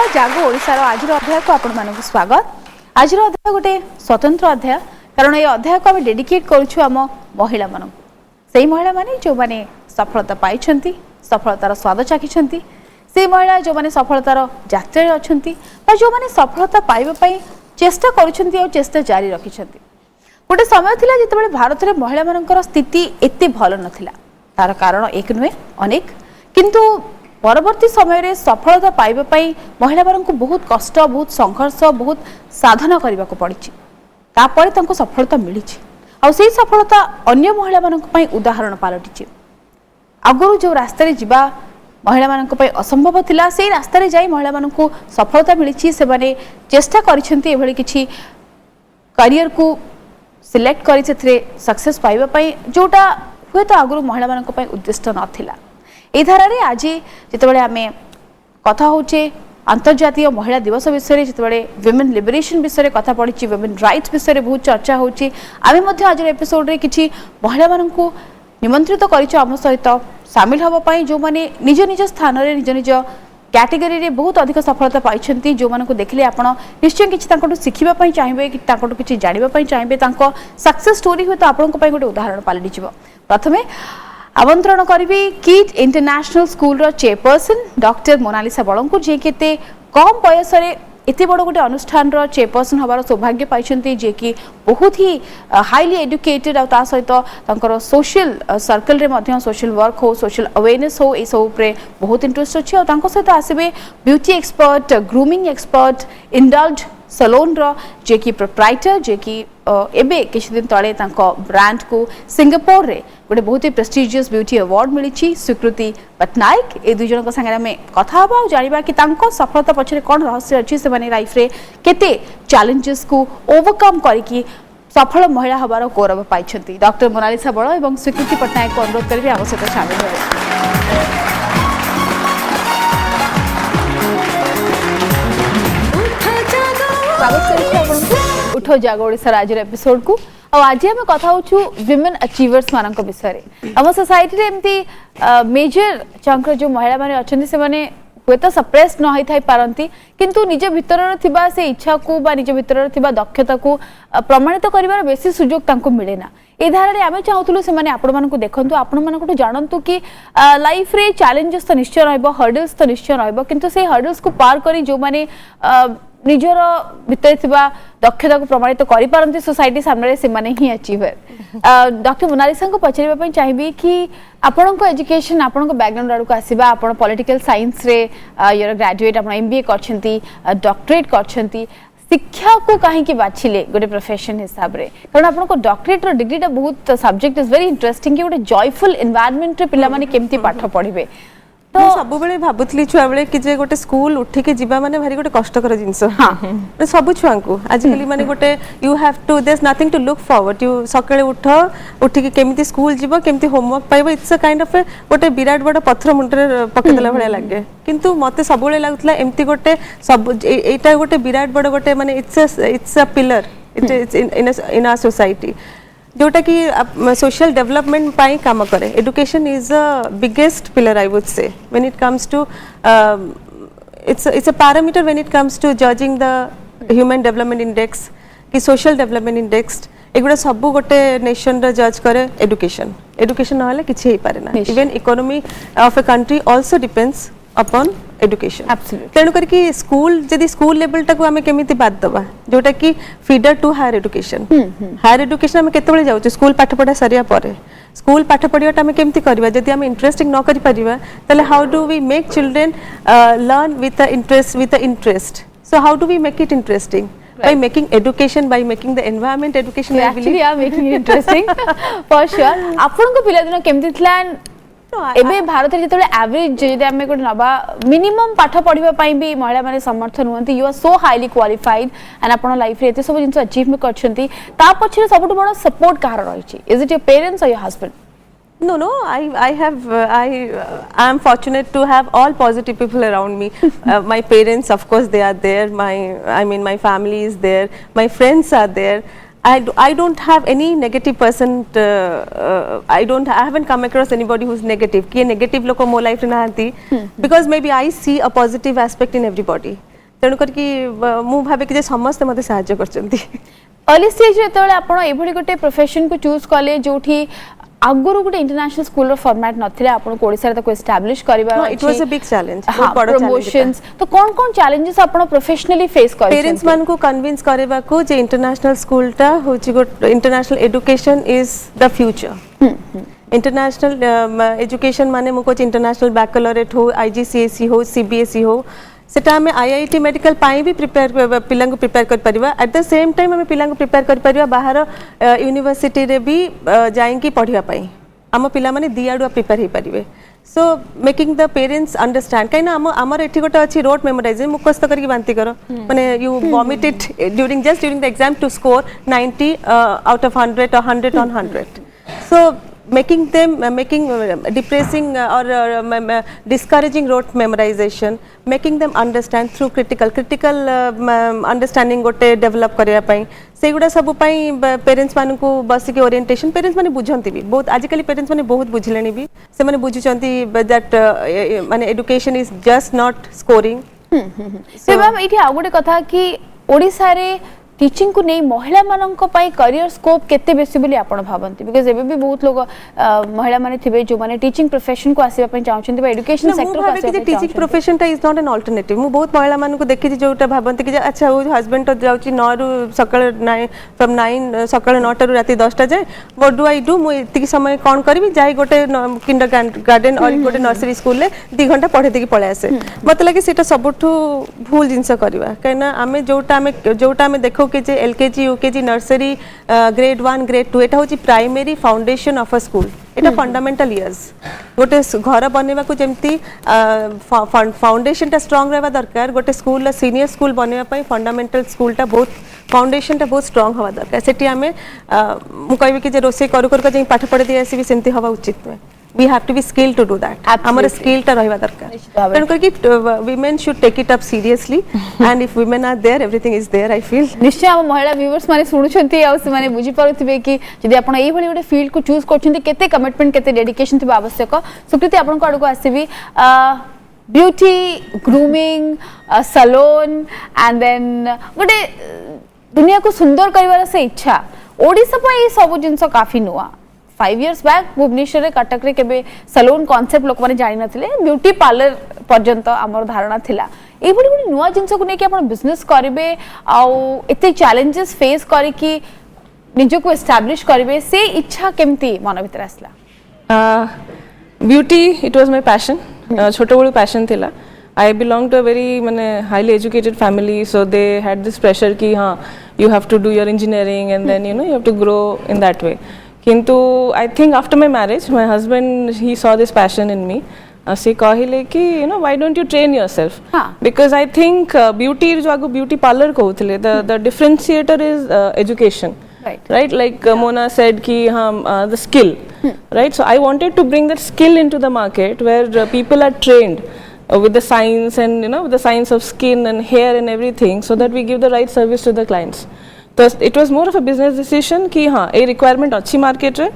नमस्कार जागो ओडिशार आज अध्याय को आपण मानक स्वागत। आज अध्याय गोटे स्वतंत्र अध्याय कारण ये अध्याय को आम डेडिकेट करूछु आम महिला मान से महिला माने जो माने सफलता पाई सफलतार स्वाद चाखी से महिला जो माने सफलतार यात्रा अच्छी जो माने सफलता पाइबा चेष्टा कर चेष्टा जारी रखिछंती। गोटे समय थिला जिते भारत में महिला मानकर स्थिति एते भल नथिला तार कारण एक नुहे अनेक किंतु परवर्ती समय सफलता पाइबा महिला मानक बहुत कष्ट बहुत संघर्ष बहुत साधना करने को पड़ी तापर तांको सफलता मिली आ से सफलता अन्य महिला मानक उदाहरण पलटि आगु जो रास्तार जीवा महिला मानक असंभव थिला से रास्तार जाई महिला मानक सफलता मिली से माने चेष्टा करिसेंती किछि करियर को सिलेक्ट करी सक्सेस पाइबा जोटा हुए तो आगु महिला मानक उद्दिष्ट नथिला। ए धारारे आज जितेबाला आम कथा होचे अंतर्जातीय महिला दिवस विषय जितेबाला विमेन लिबरेशन विषय कथा पड़ी विमेन राइट्स विषय बहुत चर्चा होची आम आज एपिसोड रे किछि महिला मानकु निमंत्रित करिछु आम सहित सामिल हबा पई जो माने निज निज स्थान रे निज निज कैटेगरी रे बहुत अधिक सफलता पाइछंती जो मानकु देखले आपण निश्चय किछि तांकोटु सिखिबा पई चाहिबे कि तांकोटु किछि जानिबा पई चाहिबे तांको सक्सेस स्टोरी होय तो आपनक पई गोटे उदाहरण पालटि जिवो। प्रथमे आमंत्रण करी किट इंटरनेशनल स्कूल रो चेयरपर्सन डॉक्टर मोनालिसा बळंकु जे केते कम बयस रे एते बड़ गोटे अनुष्ठान रो चेयरपर्सन हबार सौभाग्य पाइछंती जे कि बहुत ही हाईली एजुकेटेड आ सहित तांकर सोशल सर्कल रे मध्य सोशल वर्क हो सोशल अवेयरनेस हो ए सब पे बहुत इंटरेस्ट अछि आ तांको सहित आसीबे beauty expert grooming expert indulge salon रो जे कि प्रोप्राइटर जे कि एबे किछ दिन तळे तांको ब्रांड को सिंगापुर रे गोटे बहुत ही प्रेस्टिजियस ब्यूटी अवार्ड मिली स्वीकृति पटनायक ए दुई जन संगे आम कथा हबा और जानिबा कि तांको सफलता पछरे कोन रहस्य अछि से माने लाइफ रे केते चैलेंजेस को ओवरकम करिकि सफल महिला हबार गौरव पाइछंती। डॉक्टर मोनालिसा बळ एवं स्वीकृति पटनायक को अनुरोध करिबे आवश्यक शामिल होबे। उठो जागो ओडिसा आज एपिसोड को आज आम कथा होछु विमेन अचीवर्स मानक विषय आम सोसाइटी रे एमती मेजर चंक जो महिला माने अछंती से माने हुए तो सप्रेस न होई पारंती किंतु निज भितर थिबा से इच्छा को बा निज भितर थिबा दक्षता को प्रमाणित करिवार बेसी सुजोग तांको मिले ना। ए धारारे आमे चाहतलु से माने आपण मानकु देखंतु आपण मानकु जानंतु कि लाइफ रे चैलेंजेस तो निश्चय रहबो हर्डल्स तो निश्चय रहबो किंतु से हर्डल्स को पार करी जो माने निजर भितर थिबा दक्षता को प्रमाणित करि पारंती सोसाइटी सामने से माने ही अचीवर। डॉक्टर मोनालिसा को पचरिबा पई चाहिबी कि आपन को एजुकेशन आपन को बैकग्राउंड आडू को आसीबा आपन पॉलिटिकल साइंस रे योर ग्रेजुएट आपन एमबीए करछंती डॉक्टरेट करछंती शिक्षा को कहीं की बाछिले गोटे प्रोफेशन हिसाब रे कारण आपन को डॉक्टरेट रो डिग्रीटा बहुत सब्जेक्ट इज वेरी इंटरेस्टिंग कि गोटे जॉयफुल एनवायरनमेंट रे पिला माने केमती पाठ पढिबे तो सब बेले भाबुतली छुआ बेले कि जे गोटे स्कूल उठिके जीवा माने भारी गोटे कष्टकर जिंस हां सब छुआ को आजकल माने गोटे you have to there nothing to look forward you सकाळे उठिके केमिति स्कूल जीवो केमिति होमवर्क पाइबो इट्स अ काइंड ऑफ गोटे विराट बड़ पत्थर मुंडरे पकेदला भले लागे किंतु मते सब बेले लागतला एम्ति गोटे सब एटा गोटे विराट बड़ गोटे माने it's a pillar it's in a society जोटा कि सोशल डेवलपमेंट पाई काम करे। Education is a biggest pillar I would say when it comes to it's a parameter when it comes to judging the human development index कि social development index एगुड़ा सब गोटे nation रे जज करे एजुकेशन ना किछि हे पारे ना even economy of a country also depends upon education absolutely तेणु करके स्कूल जदी स्कूल लेवल टाको आमे केमिति बात दबा जोटा कि फीडर टू हायर एजुकेशन आमे केतबेले जाउछ स्कूल पाठ पढ़ा सरिया परे स्कूल पाठ पढ़ियाटा आमे केमिति करबा जदी आमे इंटरेस्टिंग न करि परिबा तले how do we make children learn with the interest so how do we make it interesting by making education by making the environment education I actually are making it interesting for sure आपन को पिला दिन केमति थला एबे भारत रे जेतले average जे आमे को नबा मिनिमम पाठ पढिबा पई भी महिला माने समर्थन होंती you are so highly qualified and आपन लाइफ रे एते सब जिंस अचीव करछंती ता पछरे सबटु बड़ सपोर्ट कार रहिछि is it your parents or your husband No, I am fortunate to have all positive people around me. My parents, of course, they are there. My family is there. My friends are there. I don't have any negative person. I haven't come across anybody who's negative. कि negative लोग को मो life में ना आती. Because maybe I see a positive aspect in everybody. तेणु करके मु भाबे कि समस्त मते सहायता करचंती अर्ली स्टेज रे तळे आपण एभली गोटे प्रोफेशन को चूज कले जोठी आगुरु गोटे इंटरनेशनल स्कूल रो फॉर्मेट नथिले आपण ओडिसा रे ताको एस्टैब्लिश करबा it was a big challenge बहुत बड़ा प्रमोशंस तो कौन चैलेंजेस आपण प्रोफेशनली फेस कर पेरेंट्स मान को कन्विंस करबा को जे इंटरनेशनल स्कूल टा होची international education is the future international education माने मु को इंटरनेशनल बैकलॉरेट हो आईजीसीएसई हो सीबीएसई हो सेटा हमें आईआईटी मेडिकल पाई भी प्रिपेयर पिला को प्रिपेयर कर परिबा एट द सेम टाइम हमें पिला को प्रिपेयर कर परिबा बाहर यूनिवर्सिटी रे भी जाई पढ़िया पाई आम पिला माने दियाडुआ प्रिपेयर हे परिबे so making the parents understand कहीं आमर एठी गोटे अच्छी रोड मेमोराइजिंग मुखस्त करके बांती करो माने you vomit it during the exam to score 90 out of 100 or 100 on 100 so making depressing or discouraging rote memorization, making them understand through critical understanding गोटे develop करिया पाई से गुडा सब पाई पेरेंट्स मान को बस के ओरिएंटेशन पेरेंट्स माने बुझंती भी बहुत आजिकली पेरेंट्स माने बहुत बुझलेनी भी से माने बुझुचंती दैट माने education is just not scoring से मैम इठी आ गोटे कथा कि ओडिसा रे टीचिंग को नहीं महिला मानक करियर स्कोप केते बेसी बोली आपण भाबंती बिकॉज़ एबे भी बहुत लोग महिला माने थिबे जो माने टीचिंग प्रोफेशन को आसीबा पई चाहउछंती बा एजुकेशन सेक्टर को आसीबा टीचिंग प्रोफेशन टा इज नॉट एन अल्टरनेटिव मु बहुत महिला मानक देखि जोटा भाबंती कि अच्छा वो हस्बैंड तो जाउची 9 रु सकाळ 9 फ्रॉम 9 सकाळ 9 टा रु राती 10 टा जाय व्हाट डू आई डू मु इतकी समय कोन करबी जाई गोटे किंडरगार्टन और गोटे नर्सरी स्कूल ले 2 घंटा पढे देकी पळे आसे मत लागे सेटा सबठु भूल जिंस करबा कहिना हमें जोटा हमें देखो कि जे LKG UKG nursery grade 1 grade 2 एटा होची primary foundation of a school एटा फंडामेंटल इयर्स गोटे घर बनेबा को जेमती फाउंडेशन टा स्ट्रांग रहबा दरकार गोटे स्कूल सीनियर स्कूल बनेबा पई फंडामेंटल स्कूल टा बहुत फाउंडेशन टा बहुत स्ट्रांग हवा दरकार सेठी हमें मु कहबी कि जे रोसे करू कर जे पाठ पढ़े दे आसी भी सेमती हवा उचित नुहे we have to be skilled to do that amar skill ta rahiba darkar tenu kar ki women should take it up seriously and if women are there everything is there I feel निश्चय हम महिला viewers माने सुनुछंती आ से माने बुझी पारुथिबे कि जदि आपण एई भली गोटे फील्ड को चूज करछंती केते कमिटमेंट केते डेडिकेशन थिबा आवश्यक सुकृति आपण को आडको आसीबी beauty grooming salon and then गोटे दुनिया को सुंदर करिवार से इच्छा ओडिसा पई सब जिंस काफी नुआ 5 years बैक भुवनेश्वर रे कटक रे केबे सैलून कांसेप्ट लोक माने जानि नथिले ब्यूटी पार्लर पर्यंत हमर धारणा थिला ए बडी बडी नुवा जिंस को ने कि आपण बिजनेस करिवे आ एते चैलेंजेस फेस करी कि निजो को एस्टैब्लिश करिवे से इच्छा केमती मन भीतर आसला beauty it was my passion छोटो बडो पैशन थिला I belong to a very highly educated family, so they had this pressure कि हाँ you have to do your engineering and then you have to grow in that way. किंतु I think after my marriage, my husband he saw this passion in me. से कहले कि why don't you train yourself? Because I think beauty जो आगो beauty parlor कहूथिले the differentiator is education. Right, like Mona said कि the skill. Right, so I wanted to bring that skill into the market where people are trained. With the science and with the science of skin and hair and everything, so that we give the right service to the clients. So it was more of a business decision कि हाँ a requirement अच्छी market रे.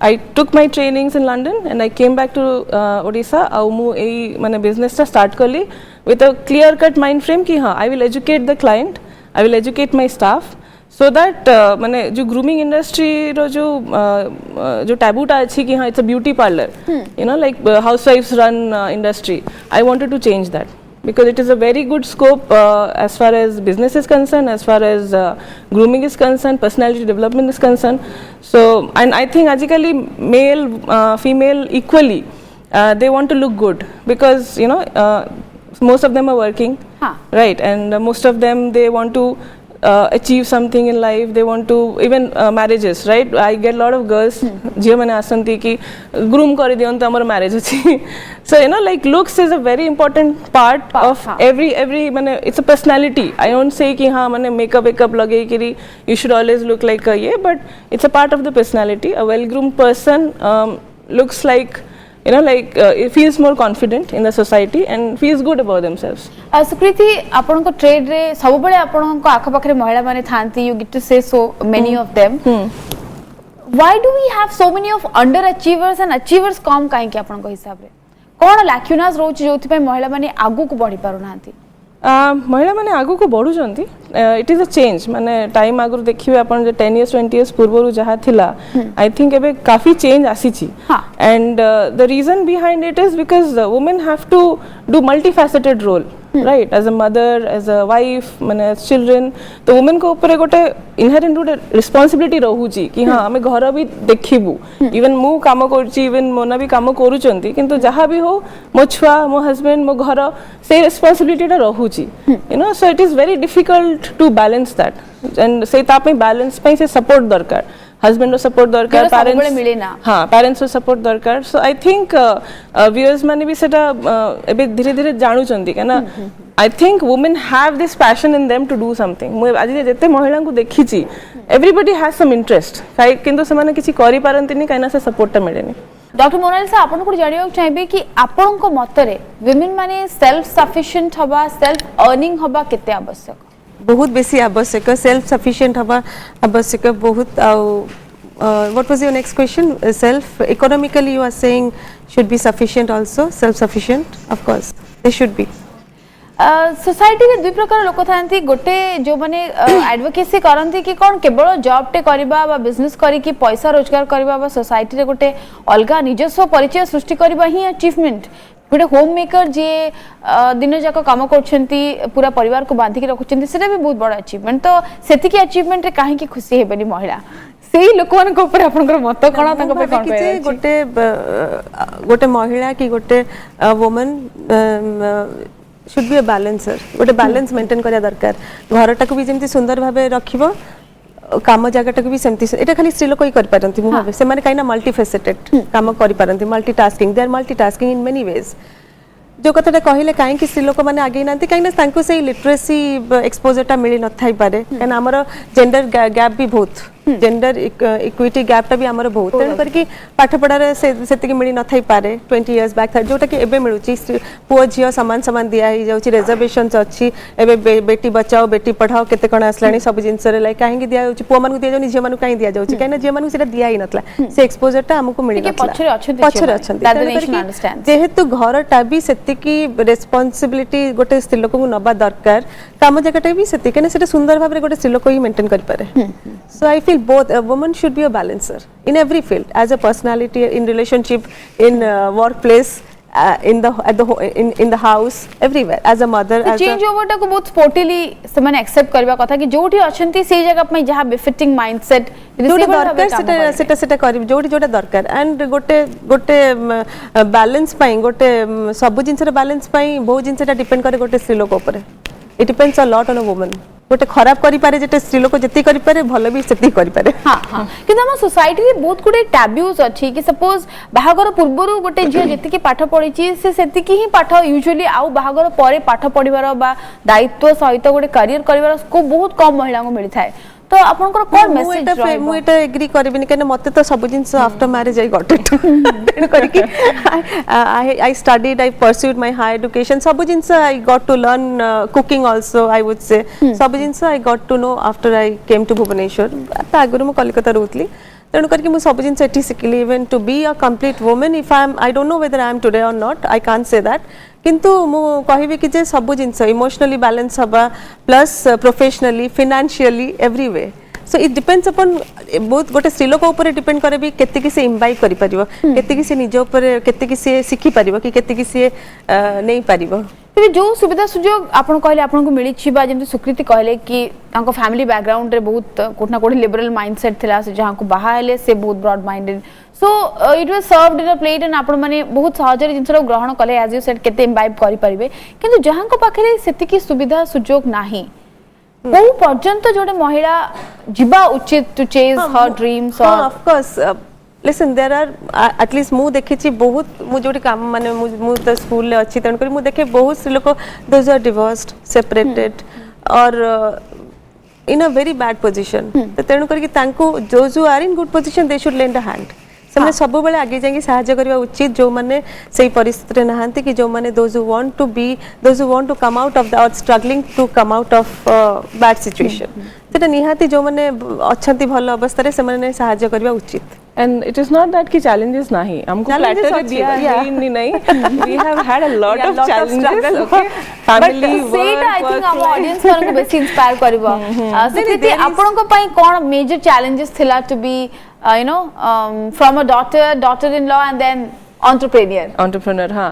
I took my trainings in London and I came back to Odisha. आउ मु ए माने business टा start करली with a clear cut mind frame कि हाँ I will educate the client, I will educate my staff. So that माने जो grooming industry रो जो taboo टा अच्छी कि हाँ it's a beauty parlor, like housewives run industry. I wanted to change that because it is a very good scope as far as business is concerned, as far as grooming is concerned, personality development is concerned. So and I think actually male female equally they want to look good because most of them are working, right, and most of them they want to achieve something in life. They want to even marriages, right? I get a lot of girls जियो मैंने आसंती कि groom कर दियो तो हमारा marriage अच्छी. So like looks is a very important part of every मैंने it's a personality. I don't say कि हाँ मैंने makeup लगे कि you should always look like a ये, but it's a part of the personality. A well groomed person looks like it feels more confident in the society and feels good about themselves. सुकृति आपण को trade रे सब बळे आपण को आखा पाखरे महिला माने थांती you get to say so many of them. Why do we have so many of underachievers and achievers कम काहे कि आपण को हिसाब रे कोन लैक्यूनास रोच जोथि पे महिला माने आगु को बढ़ी पारु नांती महिला माने आगु को बढ़ु जंती इट इज अ चेंज माने टाइम आगु देखिबे अपन जे 10 इयर्स 20 इयर्स पूर्व जहा थिला आई थिंक एबे काफी चेंज आसी छी and the reason behind it is because women have to do multi faceted role right as a mother as a wife माने एज चिल्ड्रन तो वुमेन को ऊपर गोटे इनहेरेंट गोटे रिस्पांसिबिलिटी रहूची कि हाँ आमे घर भी देखिबू इवन मु काम करची इवन मोना भी काम करूचंती किंतु जहाँ भी हो मो छुआ मो हस्बैंड मो घर से रिस्पांसिबिलिटी रहूची you know so it is very difficult to balance that and से तापे बैलेंस पे से सपोर्ट दरकार हस्बैंड रो सपोर्ट दरकार पेरेंट्स मिले ना हाँ पेरेंट्स रो सपोर्ट दरकार सो आई थिंक व्यूअर्स माने भी सेटा एबे धीरे धीरे जानू चंती केना I think women have this passion in them to do something मु आज जते महिला को देखी छी एवरीबॉडी हैज सम इंटरेस्ट काई किंतु से माने किछि करि पारंतिनी काइना से सपोर्ट मिलेनी डॉक्टर मोनालिसा आपन को जानियो चाहिबे कि आपन को मतरे वुमेन माने सेल्फ सफिशिएंट हबा सेल्फ अर्निंग हबा केते आवश्यक बहुत बेसी आवश्यक सेल्फ सफिशिएंट हवा आवश्यक बहुत what was your next question self economically you are saying should be sufficient also self sufficient of course they should be society रे दुई प्रकार लोक थांती गोटे जो माने एडवोकेसी करंती कि कोन केवल जॉब टे करबा बा बिजनेस करी कि पैसा रोजगार करबा बा सोसाइटी रे गोटे अलगा निजस्व परिचय सृष्टि करबा ही अचीवमेंट गोटे होम मेकर जे दिन जाक काम करछंती पूरा परिवार को बांधी के रखुछंती सेटा भी बहुत बड़ा अचीवमेंट तो सेति की अचीवमेंट रे काहे की खुशी हेबनी महिला सेही लोक मान को ऊपर आपनकर मत कोन तांको पे कोन पे गोटे गोटे महिला की गोटे woman should be a balancer गोटे बैलेंस मेंटेन करिया दरकार घरटा को भी जेमति सुंदर भाबे रखिबो काम जगटा को भी सेमति एटा खाली स्त्री लोक ही कर पारंती मु भाबे से माने काइना मल्टी फेसेटेड काम करि पारंती multitasking they are multitasking in many ways जो कथाटा कहले काहे कि स्त्री लोक माने आगे नांती काहे ना तांको से लिटरेसी एक्सपोजरटा मिली न थाई पारे काहे हमर जेंडर गैप भी बहुत जेंडर इक्विटी गैपटा भी हमर बहुत तेन करके पाठ पढ़ारे सेति के मिली न थाई पारे 20 इयर्स बैक था जोटा कि एबे मिलुची पुओ झियो समान समान दिया ही जाउची रिजर्वेशंस अछि एबे बेटी बचाओ बेटी पढ़ाओ केते कोन आसलानी सब जिंस रे लाइक काहे दिया जाउची पुओ मानु दिया जाउनी झियो मानु काहे दिया जाउची काहे ना झियो मानु सेटा दिया ही नतला से एक्सपोजरटा हमको मिली नतला पछरे अछंती जेहेतु घरटा भी सेति की रिस्पांसिबिलिटी गोटे स्त्री लोक को नबा दरकार काम जगटा भी सेति केने सेटा सुंदर भाबरे गोटे स्त्री लोक ही मेंटेन करि पारे सो आई feel both a woman should be a balancer in every field as a personality in relationship in workplace in the house everywhere as a mother as change over ta ko बहुत sportily se mane accept करबा कथा कि जोठी अछंती से जगह पे जहां befitting mindset जोटी दरकार सेटा करिब जोटा दरकार एंड गोटे बैलेंस पई गोटे सब जिंस रे बैलेंस पई बहुत जिंसटा डिपेंड करे गोटे स्त्री लोक ऊपर it depends a lot on a woman गोटे खराब करि पारे जेते स्त्री लोक जति करि पारे भलो भी सेति करि पारे हां हां किंतु हम सोसाइटी रे बहुत गुडे टैब्यूज अछि कि सपोज बाहागर पूर्वरु गोटे झियो जति की पाठ पढिछि से सेति की ही पाठ यूजुअली आउ बाहागर परे पाठ पढिबार बा दायित्व सहित गोटे करियर करिवार को बहुत कम महिला को मिलि थाए तो आपनकर कोन मेसेज रहबो मु एटा एग्री करबिनी केने मते तो सब जिंस after marriage I got it then करके I studied I pursued my higher education सब जिंस I got to learn cooking also I would say सब जिंस I got to know after I came to Bhubaneswar ता आगुरु मु कलकत्ता रहउतली तेणु करके मु सब जिंस एठी सिखली even to be a complete woman if I don't know whether I am today or not I can't say that किंतु मु कहबी कि जे सब जिंस इमोशनली बैलेंस हबा plus professionally financially every way so it depends अपन बहुत गोटे स्त्री लोक ऊपर डिपेंड करे भी केते कि से इम्बाइब करि परिबो केते कि से निज ऊपर केते कि से सिखि परिबो कि केते कि से नै परिबो तेबे जो सुविधा सुजोग आपन कहले आपन को मिली छी बा जेंति सुकृति कहले कि तांको फैमिली बैकग्राउंड रे बहुत कोठना कोठी लिबरल माइंडसेट थिला से जहां को बाहा हेले से बहुत broad minded so it was served in a plate and आपण माने बहुत सहजरी जिंसरो ग्रहण कले एज यू सेड केते इम्बाइब करि परिबे किंतु जहां को पाखरे सेति की सुविधा सुजोग नाही वो पर्यंत जोडे महिला जिबा उचित टू चेज हर ड्रीम्स और of course listen there are at least मु देखि छी बहुत मु जोटी काम माने मु तो स्कूल ले अछि तन करी मु देखे बहुत से लोक दोज आर डिवोर्स्ड सेपरेटेड और in a very bad position तो तन करी तांको those who are in good position they should lend a hand से सब बेले आगे जाके सहायता करबा उचित जो माने सही परिस्थिति रे नहांती कि जो माने those who want to be those who want to come out of the or struggling to come out of bad situation सेटा निहाती जो माने अछंती भलो अवस्था रे से माने सहायता करबा उचित And it is not that ki challenges nahi. हमको Challenges platter अच्छी दिया है, है ही नहीं. We have had a lot Yeah, of lot of challenges. struggle. Okay, family, ସେଇଟା ଆଇ work, ଥିଙ୍କ୍ ଆମ work life. ଅଡିଏନ୍ସ ମାନଙ୍କୁ ବେଶୀ ଇନ୍ସ୍ପାୟାର କରିବ ସେମିତି ଆପଣଙ୍କ ପାଇଁ କ'ଣ ମେଜର ଚ୍ୟାଲେଞ୍ଜେସ୍ ଥିଲା to be you know from a daughter in law and then Entrepreneur, हाँ.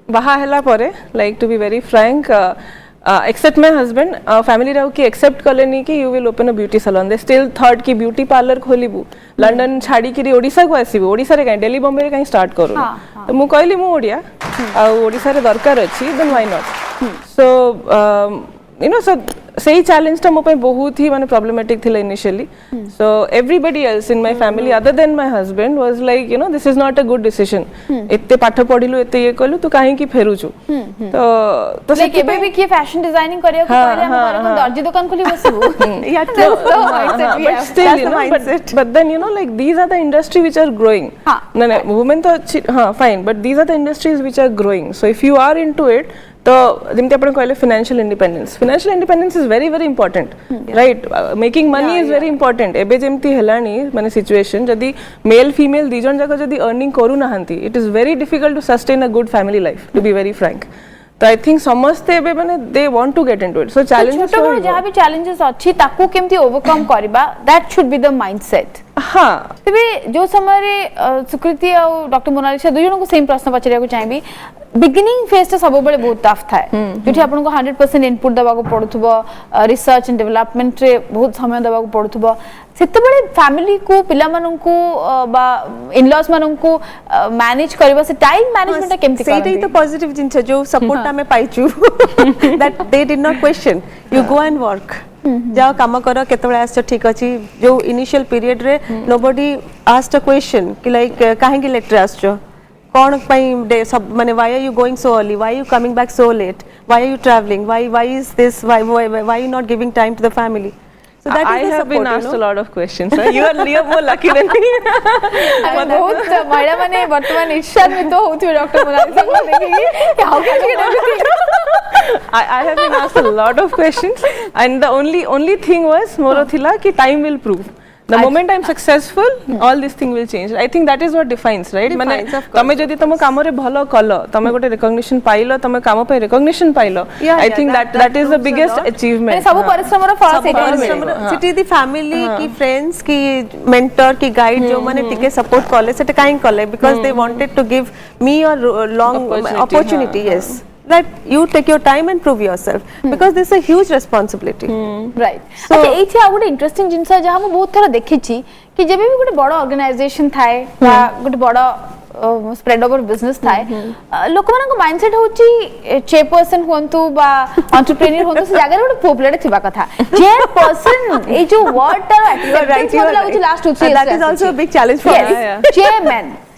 बाहा हैला परे, like to be very frank, except my husband, family Rao की accept कले नहीं कि you will open a beauty salon. They still thought कि beauty parlor खोलिबु. London छाड़ी किरी ओडिशा को आसीबु. ओडिशा रे कहीं दिल्ली बॉम्बे रे कहीं start करू. तो मु कहली मु ओडिया, ओडिशा रे दरकार अछि, then why not? So you know, so सही चैलेंज टा मो पे बहुत ही माने प्रॉब्लमेटिक थिला initially. So everybody else in my family other than my husband was like, you know, this is not a good decision. एते पाठ पढिलु एते ये कलु तू काहे की फेरुचु. तो लाइक एबे भी कि फैशन डिजाइनिंग करिया को कहले हम घर को दर्जी दुकान खोली बसबु. Yeah, but still, you know, but then, you know, like these are the industry which are growing. No, no, women तो अच्छी, हाँ, fine, but these are the industries which are growing. So if you are into it, तो जिमते अपन कहले financial independence is very very important, right? Making money is very important. एबे जिमती हेलानी माने situation जदि male female दी जन जाको जदि earning करू नाहंती, it is very difficult to sustain a good family life, to be very frank. तो I think समस्ते एबे माने they want to get into it. So challenges छोटो बड़ जहाँ भी challenges अच्छी ताकू केमती overcome करिबा, that should be the mindset. हाँ. तेबे जो समय सुकृति और डॉक्टर मोनालिसा दुई जन को सेम प्रश्न पचारिया को चाहिबी. बिगिनिंग फेज तो सब बड़े बहुत टफ थाए जोठी आपन को 100% इनपुट दबा को पड़ुथबो, रिसर्च एंड डेवलपमेंट रे बहुत समय दबा को पड़ुथबो. सेते बड़े फैमिली को पिला मानन को बा इन-लॉज मानन को मैनेज करबा से टाइम मैनेजमेंट केमती करबा. सेही तो पॉजिटिव जिंस जो सपोर्ट हमें पाइचू that they did not question. You go and work, जाओ काम करो, केतबेले आछ ठीक अछि. जो इनिशियल पीरियड रे नोबडी आस्क्ड अ क्वेश्चन कि लाइक काहे की लेटर आछो, कौन पाई सब माने why are you going so early, why are you coming back so late, why are you traveling, why is this, why are you not giving time to the family. So that I is the have support, been asked you know? a lot of questions. You are more lucky than me. बहुत महिला माने वर्तमान ईर्ष्या में तो होती है doctor Mona Lisa को देखिए कि how can you everything. I have been asked a lot of questions, and the only thing was moro thila ki time will prove. The moment I'm successful, all this thing will change. I think that is what defines, right? माने तमे जदि तम काम रे भलो कलो, तमे गोटे recognition पाइलो, तमे काम पे recognition pilo. I think that is the biggest achievement. सब परिश्रम रो फल सेटा मिले. सिटी दी फैमिली की फ्रेंड्स की मेंटर की गाइड जो माने टिके सपोर्ट कले सेटा काहे कले, because they wanted to give me a long opportunity. Yes, that you take your time and prove yourself, because this is a huge responsibility. Right. अच्छा एठी आ गोटे इंटरेस्टिंग जिंस जहा हम बहुत थरा देखिछि कि जेबे भी गोटे बड़ ऑर्गेनाइजेशन थाए बा गोटे बड़ स्प्रेड ओवर बिजनेस थाए, लोक मानन को माइंडसेट होची चेयरपर्सन होंतु बा एंटरप्रेन्योर होंतु से जागा गोटे पॉपुलर थिबा कथा. चेयरपर्सन ए जो वर्ड ता एक्सेप्टेंस मतलब लागु last 2-3 years. That is also a big challenge for us.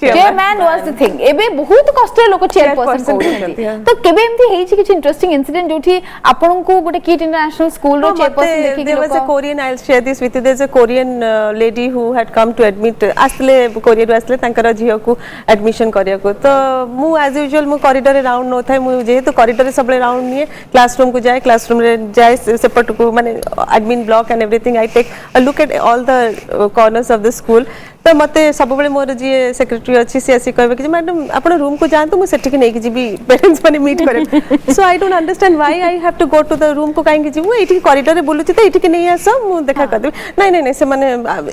Chairman was the thing. एबे बहुत कष्ट लोक चेयरपर्सन कहउछन्ती. तो केबे एमती हेछि किछ इंटरेस्टिंग इंसिडेंट जोठी आपन को गोटे किट इंटरनेशनल स्कूल रो चेयरपर्सन देखि there was a Korean, I'll share this with you. There's a Korean lady who had come to admit asle कोरिया रो asle तांकर झियो को एडमिशन करिया को. तो मु एज यूजुअल मु कॉरिडोर रे राउंड नो थाय, मु जेहे तो कॉरिडोर रे सबले राउंड निए, क्लासरूम को जाए, क्लासरूम रे जाए सेपरेट को माने admin block and everything. I take a look at all the corners of the school. तो मते सब बेले मोर जी सेक्रेटरी अच्छी से आसी कहबे कि मैडम आपण रूम को जान तो मु सेठी के नै कि जीबी पेरेंट्स माने मीट करे. So I don't understand why I have to go to the room को काहे कि जीबू एठी कॉरिडोर रे बोलुची तो एठी के नै आसो मु देखा कर देबे. नहीं से माने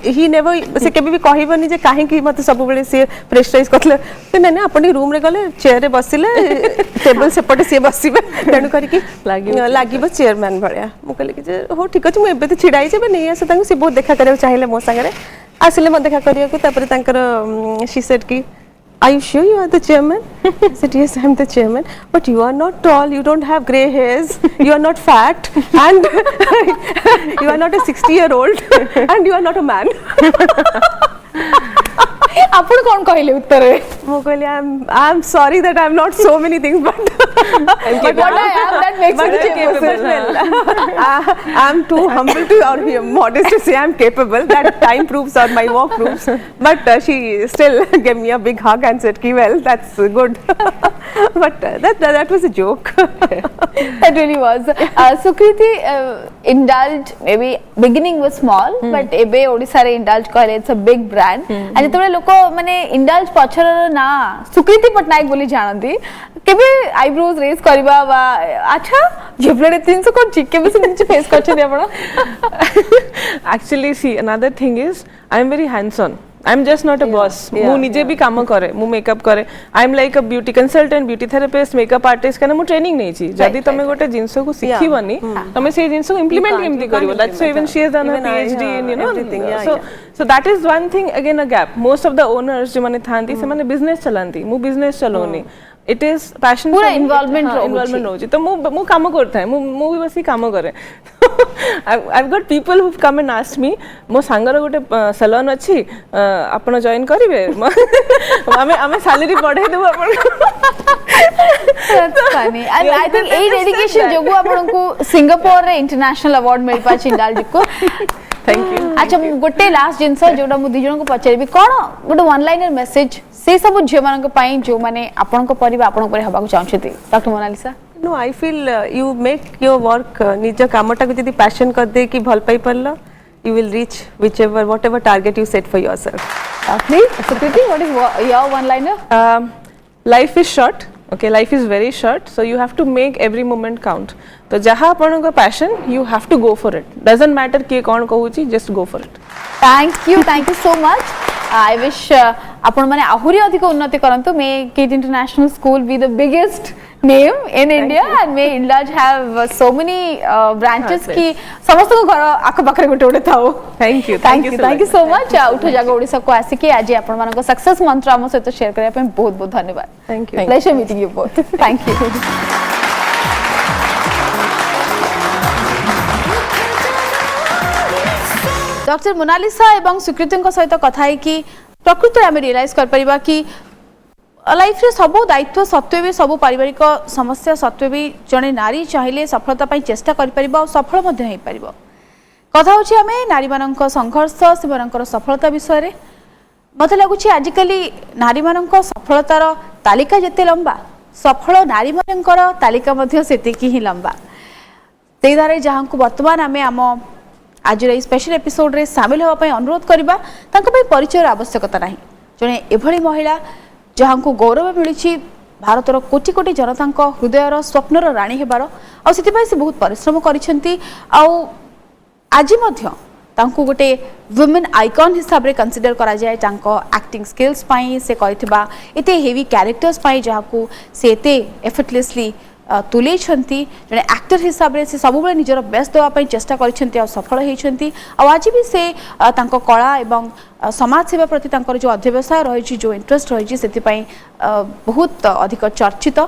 ही नेवर से केबे भी कहबनी जे काहे कि मते सब बेले से प्रेशराइज करले. तो नहीं आपण रूम रे गले चेयर रे बसिले, टेबल सेपटे से बसिबे, तेनु करी कि लागिबो चेयरमैन भलिया. मु कहले कि जे हो ठीक अछि मु एबे तो छिडाई जेबे नै आसो तांको से बहुत देखा करे चाहिले मो संगे रे आसिले म देखा करिया को. तापर तांकर शी सेड कि are you sure you are the chairman? I said yes, I am the chairman, but you are not tall, you don't have grey hairs, you are not fat, and you are not a 60-year-old, and you are not a man. आपण कोन कहले उत्तर रे? मो कहले I am sorry that I am not so many things, but what I am that makes me capable. I'm too humble to or modest to say I'm capable. That time proves or my work proves. But she still gave me a big hug and said, "Ki well, that's good." But that was a joke. That really was. Sukriti indulged, maybe beginning was small, but ebe Odisha re indulge कहले it's a big brand. And जेतबे लोक माने indulge पछर ना सुकृति पटनायक बोली जानती केबे eyebrows raise करबा बा अच्छा झेपले 300 कोन केबे से नीचे फेस करछे आपण Actually, see, another thing is I am very hands on. I am just not a boss. मु निजे भी काम करे, मु मेकअप करे. I am like a beauty consultant, beauty therapist, makeup artist कने मु ट्रेनिंग नहीं छी. जदी तमे गोटे जिंस को सिखी बनी, तमे से जिंस को implement केमती करिवो. That's why even she has done her PhD in everything. So that is one thing again a gap. Most of the owners जो माने थांती से माने business चलांती, मु business चलोनी. It is passion पूरा involvement रोची तो मु काम करता है मु भी बस काम करे I've got people who've come and asked me मो सांगर गोटे सैलून अछि आपण जॉइन करिवे आमे सैलरी बढ़ाई देबो आपण That's funny. And I think a dedication जोगु आपण को सिंगापुर रे इंटरनेशनल अवार्ड मिल पा चिंडाल दिको थैंक यू अच्छा गोटे लास्ट जिंस जोटा मु दिजन को पचारबी कोन गोटे वन लाइनर मेसेज से सब झियो मानक पई जो माने आपण को परिबा आपण पर हबा को चाहछथि doctor Monalisa No, I feel you make your work निज कामटा को जदी पैशन कर दे कि भल पाई परलो you will reach whatever target you set for yourself. Please, Sukriti, what is your one liner? Life is short. Okay, life is very short, so you have to make every moment count. तो जहाँ अपन का passion, you have to go for it. Doesn't matter कि कौन कहूची, just go for it. Thank you so much. I wish अपन माने आहुरी अधिक उन्नति करंतु. May KIT International School be the biggest name in India and may Indulge have so many branches कि समस्त को घर आख पाखरे गोटे गोटे थाओ. Thank you so much. उठो जागो ओडिसा को आसिके आज आपण मानक सक्सेस मंत्र हम सहित शेयर करिया पे बहुत बहुत धन्यवाद. Thank you. Pleasure meeting you both. Thank you. Doctor Monalisa एवं सुकृति सहित कथा कि प्रकृत में आम रियलाइज कर परिबा कि लाइफ रे सब दायित्व सत्वे भी सब पारिवारिक समस्या सत्वे भी जड़े नारी चाहिए सफलता पाई चेष्टा कर परिबा और सफल मध्य हो परिबा. कथा होछि आमे नारी मानक संघर्ष सेमानकर सफलता विषय रे. मते लागुछि आजिकली नारी मानक सफलतार तालिका जेते लंबा सफल नारी मानकर तालिका मध्य सेतिकी ही लंबा. तेई धारे जहां को वर्तमान आमे आम आज स्पेशल एपिसोड रे शामिल होगा अनुरोध करबा तांको पे परिचय आवश्यकता नहीं. जने एभली महिला जहां को गौरव मिली भारतर कोटि कोटि जनता हृदयर स्वप्नर राणी हेबार आ से बहुत परिश्रम करिसेंती. आज मध्य तांको गोटे वुमेन आइकन हिसाब रे कंसीडर करा जाए तांको एक्टिंग स्किल्स पाई से कहिथिबा एते हेवी कैरेक्टर्स पाई जहां को से एते एफर्टलेसली तुले जड़े एक्टर हिसाब से सब निजर बेस्ट देवाई चेष्टा कर सफल होती. आज भी से कला एवं समाज सेवा प्रति जो अध्यवसाय रही जो इंटरेस्ट रही से बहुत अधिक चर्चित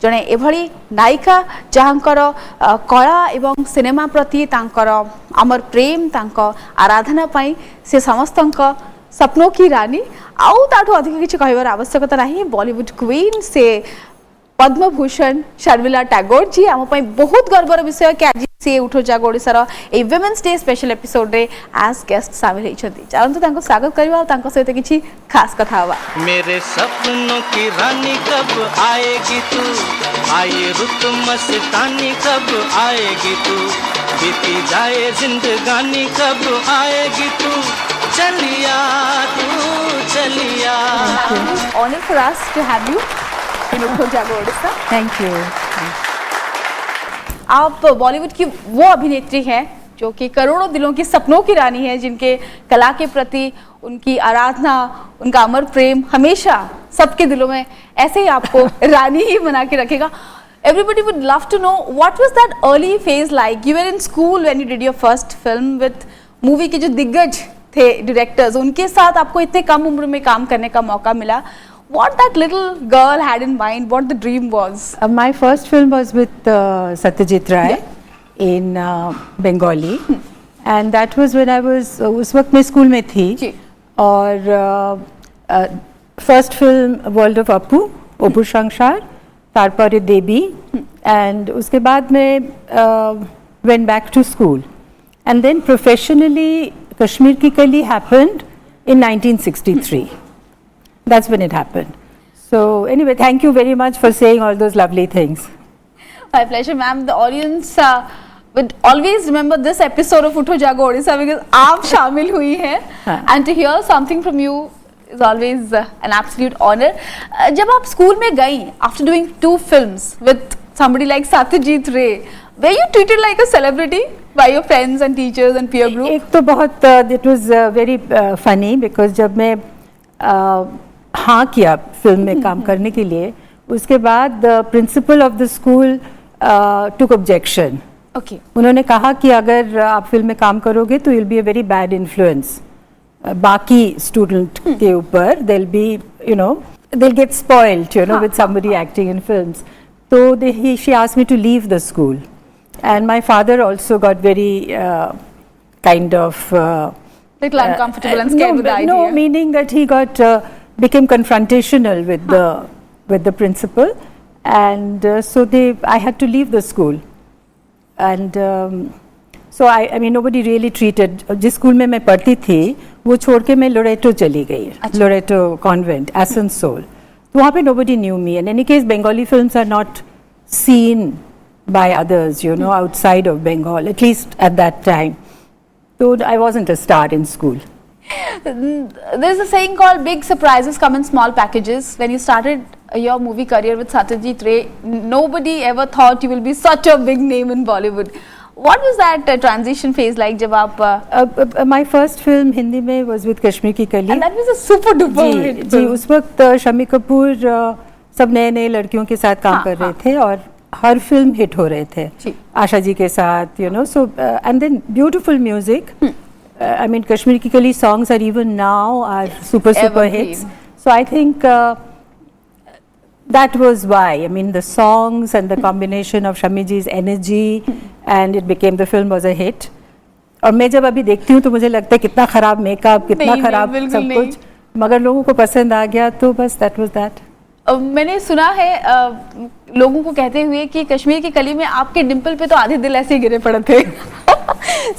जड़े एभली नायिका जहाँकर कला एवं सिनेमा प्रति अमर प्रेम आराधना पाई से समस्त सपनों की रानी आउ ताठू अधिक किसी कहबार आवश्यकता नहीं. बॉलीवुड क्वीन से पद्मभूषण शर्मिला टैगोर जी आम बहुत गर्वर विषय कि आज सी उठो जागो ओडिसार ए वुमेन्स डे स्पेशल एपिसोड रे एज गेस्ट शामिल होइछथि. चलंतु तांको स्वागत करबा और तांको सहित किछि खास कथा हवा. मेरे सपनों की रानी कब आएगी तू, आए रुत मस्तानी कब आएगी तू, बीती जाए जिंदगानी कब आएगी तू, चलिया तू चलिया. Honour for us to have you in उठो जागो ओडिसा. Thank you. आप बॉलीवुड की वो अभिनेत्री हैं जो कि करोड़ों दिलों की सपनों की रानी है, जिनके कला के प्रति उनकी आराधना उनका अमर प्रेम हमेशा सबके दिलों में ऐसे ही आपको रानी ही बना के रखेगा. Everybody would love to know what was that early phase like. You were in school when you did your first film with movie के जो दिग्गज थे डायरेक्टर्स, उनके साथ आपको इतने कम उम्र में काम करने का मौका मिला. What that little girl had in mind, what the dream was? My first film was with Satyajit Ray in Bengali, and that was when I was उस वक्त मैं स्कूल में थी. और first film World of Appu, Opur Shankshar, तारपरे देवी, and उसके बाद में went back to school. And then professionally, Kashmir Ki Kali happened in 1963. That's when it happened. So anyway, thank you very much for saying all those lovely things. My pleasure, ma'am. The audience would always remember this episode of Utho Jago Odisha because आप शामिल हुई हैं, and to hear something from you is always an absolute honor. जब आप school में गई, after doing 2 films with somebody like Satyajit Ray, were you treated like a celebrity by your friends and teachers and peer group? एक तो बहुत it was very funny because जब मैं हाँ किया फिल्म में काम करने के लिए, उसके बाद the principal of the school took objection. Okay. उन्होंने कहा कि अगर आप फिल्म में काम करोगे तो you'll be a very bad influence बाकी स्टूडेंट के ऊपर, they'll be, you know, they'll get spoiled, you know, with somebody acting in films. So she asked me to leave the school, and my father also got very kind of Little uncomfortable and scared with the idea. No, meaning that he got became confrontational with the principal, and so I had to leave the school, and so I mean nobody really treated. जिस school में मैं पढ़ती थी वो छोड़ के मैं Loreto चली गई, लोरेटो कॉन्वेंट, आसनसोल. तो वहाँ पे nobody knew me. In any case, Bengali films are not seen by others, you know, outside of Bengal, at least at that time. So I wasn't a star in school. There's a saying called big surprises come in small packages. When you started your movie career with Satyajit Ray, nobody ever thought you will be such a big name in Bollywood. What was that transition phase like जब आप My first film Hindi में was with Kashmir Ki Kali. and that was a super duper hit जी, उस वक्त शम्मी कपूर सब नए नए लड़कियों के साथ काम कर रहे थे और हर फिल्म हिट हो रहे थे आशा जी के साथ, you know, so and then beautiful music. I mean Kashmir Ki Kali songs are even now are super hits. So I think that was why. I mean the songs and the combination of Shammi ji's energy and it became, the film was a hit. और मैं जब अभी देखती हूँ तो मुझे लगता है कितना खराब मेकअप, कितना खराब सब कुछ, मगर लोगों को पसंद आ गया तो बस that was that. मैंने सुना है लोगों को कहते हुए कि कश्मीर की कली में आपके डिंपल पे तो आधे दिल ऐसे ही गिरे पड़े थे.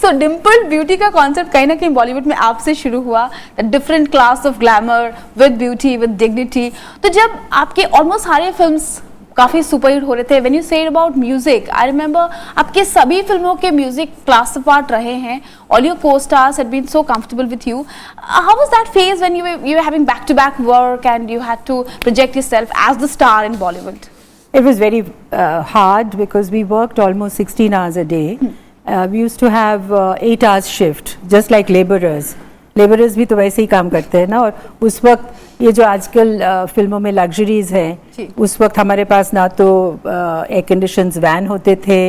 सो डिम्पल ब्यूटी का कॉन्सेप्ट कहीं ना कहीं बॉलीवुड में आपसे शुरू हुआ, different class of glamour with beauty with dignity. तो जब आपके ऑलमोस्ट सारे फिल्म्स काफी सुपरहिट हो रहे थे, when you said about music, I remember आपके सभी फिल्मों के म्यूजिक क्लास पार्ट रहे हैं. All your co-stars had been so comfortable with you. How was that phase when you were having back to back work and you had to project yourself as the star in Bollywood? It was very hard because we worked almost 16 hours a day. We used to have 8 hours shift, just like laborers. Laborers भी तो वैसे ही काम करते हैं ना. और उस वक्त ये जो आजकल फिल्मों में लग्जरीज हैं, उस वक्त हमारे पास ना तो एयर कंडीशंस वैन होते थे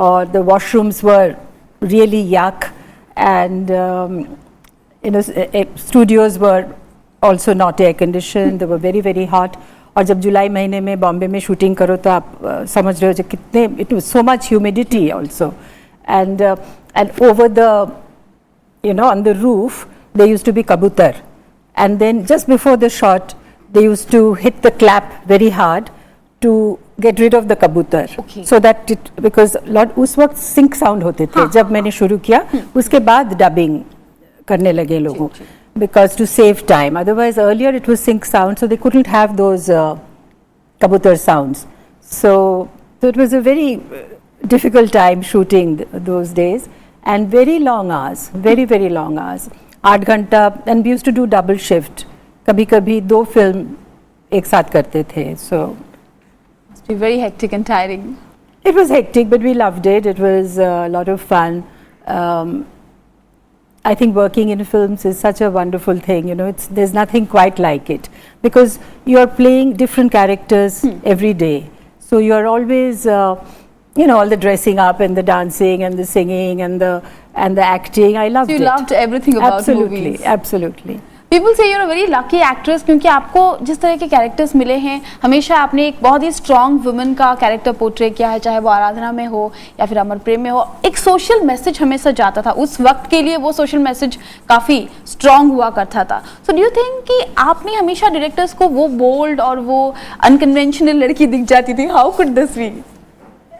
और the washrooms were really yuck, and you know studios were also not air conditioned. They were very hot. और जब जुलाई महीने में बॉम्बे में शूटिंग करो तो आप समझ रहे हो जो कितने, it was so much humidity also, and over the you know on the roof there used to be kabutar, and then just before the shot they used to hit the clap very hard to get rid of the kabutar. So that it, because lot उस वक्त sync sound होते थे जब मैंने शुरू किया, उसके बाद dubbing करने लगे लोगों, because to save time. Otherwise earlier it was sync sound, so they couldn't have those kabutar sounds. So it was a very difficult time shooting those days, and very long hours, very long hours. 8 घंटा, and we used to do double shift. कभी-कभी 2 film एक साथ करते थे. So it must be very hectic and tiring. It was hectic, but we loved it. It was a lot of fun. I think working in films is such a wonderful thing. You know, there's nothing quite like it because you are playing different characters every day. So you are always, you know, all the dressing up and the dancing and the singing and the acting. I loved it. You loved everything about movies. Absolutely. People say you're a very lucky actress क्योंकि आपको जिस तरह के characters मिले हैं, हमेशा आपने एक बहुत ही स्ट्रॉन्ग वुमेन का कैरेक्टर पोर्ट्रे किया है, चाहे वो आराधना में हो या फिर अमर प्रेम में हो. एक सोशल मैसेज हमेशा जाता था, उस वक्त के लिए वो सोशल मैसेज काफ़ी स्ट्रॉन्ग हुआ करता था. सो डू यू थिंक कि आपने हमेशा डायरेक्टर्स को वो बोल्ड और वो अनकन्वेंशनल लड़की दिख जाती थी? How could this be?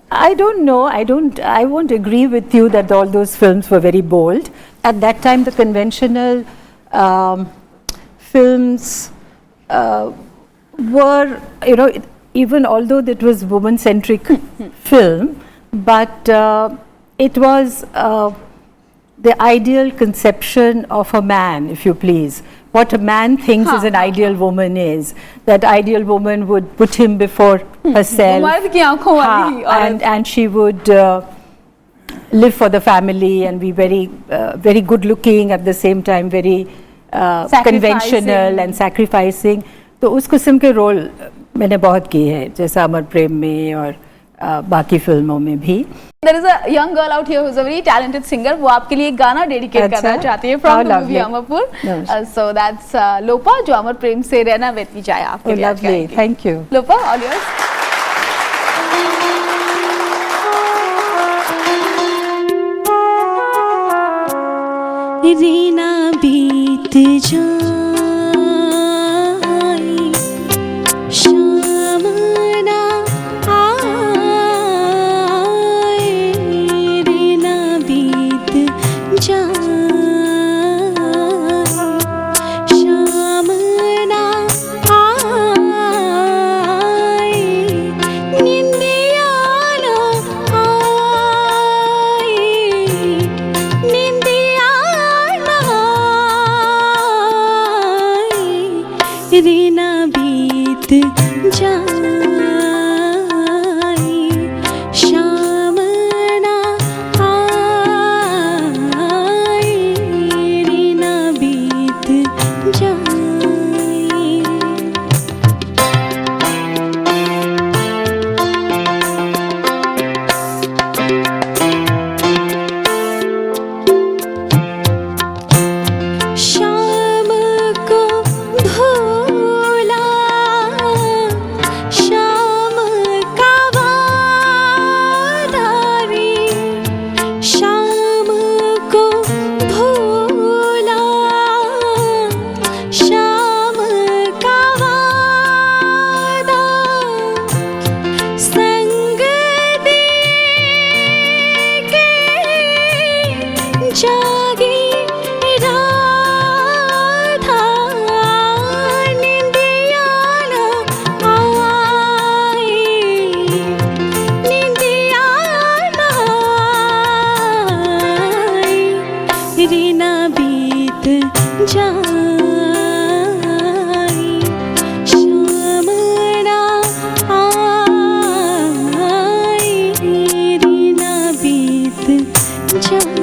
I don't know. I won't agree with you that all those films were very bold. At that time, the conventional films were, even although it was woman-centric film, but it was the ideal conception of a man, if you please. What a man thinks is an ideal woman is. That ideal woman would put him before herself. मर्द की आंखों वाली औरत। And she would live for the family and be very good looking, at the same time very conventional and sacrificing. तो उस किस्म के role मैंने बहुत किए हैं, जैसा अमर प्रेम में और बाकी फिल्मों में भी. There is a young girl out here who is a very talented singer. वो आपके लिए एक गाना डेडिकेट करना चाहती है from the movie Amarpur. So that's लोपा, जो अमर प्रेम से रहना बेती जाए आपके लिए. Lovely, thank you. Lopa, all yours. Reena बीत जाए शाम ना आए, रीना बीत जाए शाम ना आए, निंदिया ना आए, निंदिया रीना बीत जाए शाम ना आए, रीना बीत जाए. शाम को भूला, शाम का वादा रे, शाम को भूला, शाम का वादा, संग दे के जागी राधा, निंदिया ना आए, निंदिया ना आए, रीना बीत जाए शाम ना आए, रीना बीत जाए.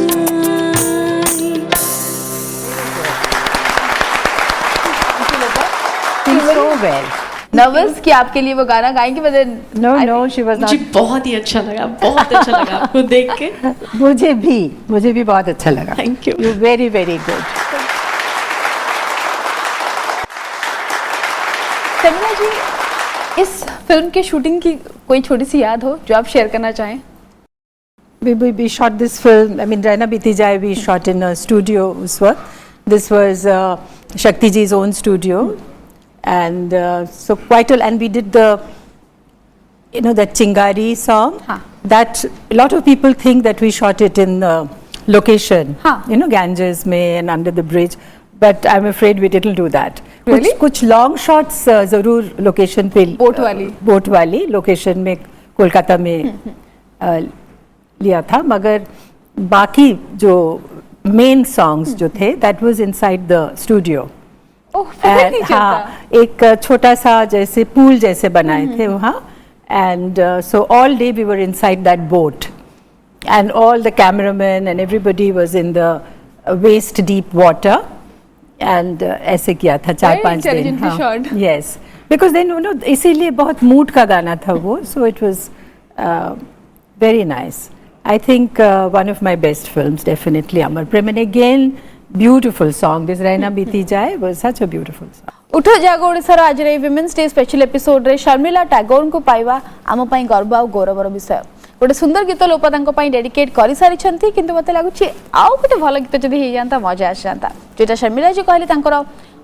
Sing so well. नर्वस कि आपके लिए वो गाना गाएंगे, but No, she was मुझे not. बहुत ही अच्छा लगा, बहुत अच्छा लगा आपको देख के. मुझे भी बहुत अच्छा लगा. Thank you. You're very, very good. Sharmila जी, इस फिल्म के शूटिंग की कोई छोटी सी याद हो जो आप शेयर करना चाहें? We shot this film, I mean, Raina Biti Jai, we shot in a studio उस वक्त. This was Shakti ji's own studio. And so quite a, and we did the, that Chingari song. That a lot of people think that we shot it in location, Ganges mein and under the bridge. But I'm afraid we didn't do that. Really? कुछ long shots जरूर location पे boat वाली location में कोलकाता में लिया था, मगर बाकी जो main songs जो थे, that was inside the studio. ओह, फिर नहीं चलता. एक छोटा सा जैसे पूल जैसे बनाए थे वहाँ, and so all day we were inside that boat, and all the cameramen and everybody was in the waist deep water, and ऐसे किया था 4-5 दिन. intelligently shot. Yes, because then इसीलिए बहुत mood का गाना था वो, so it was very nice. I think one of my best films, definitely Amar Prem, and again beautiful song. This Raina Biti Jai was such a beautiful song. उठो जागो ओडिशार आज रे विमेन्स डे स्पेशल एपिसोड रे शर्मिला टैगोर को पाइबा आम पई गर्व आ गौरवर विषय. गोटे सुंदर गीत लोपा तांको पई डेडिकेट करि सारी छंती, किंतु मते लागुची आउ गोटे भल गीत जदि हे जानता मजा आ जानता. जेटा शर्मिला जी कहली तांकर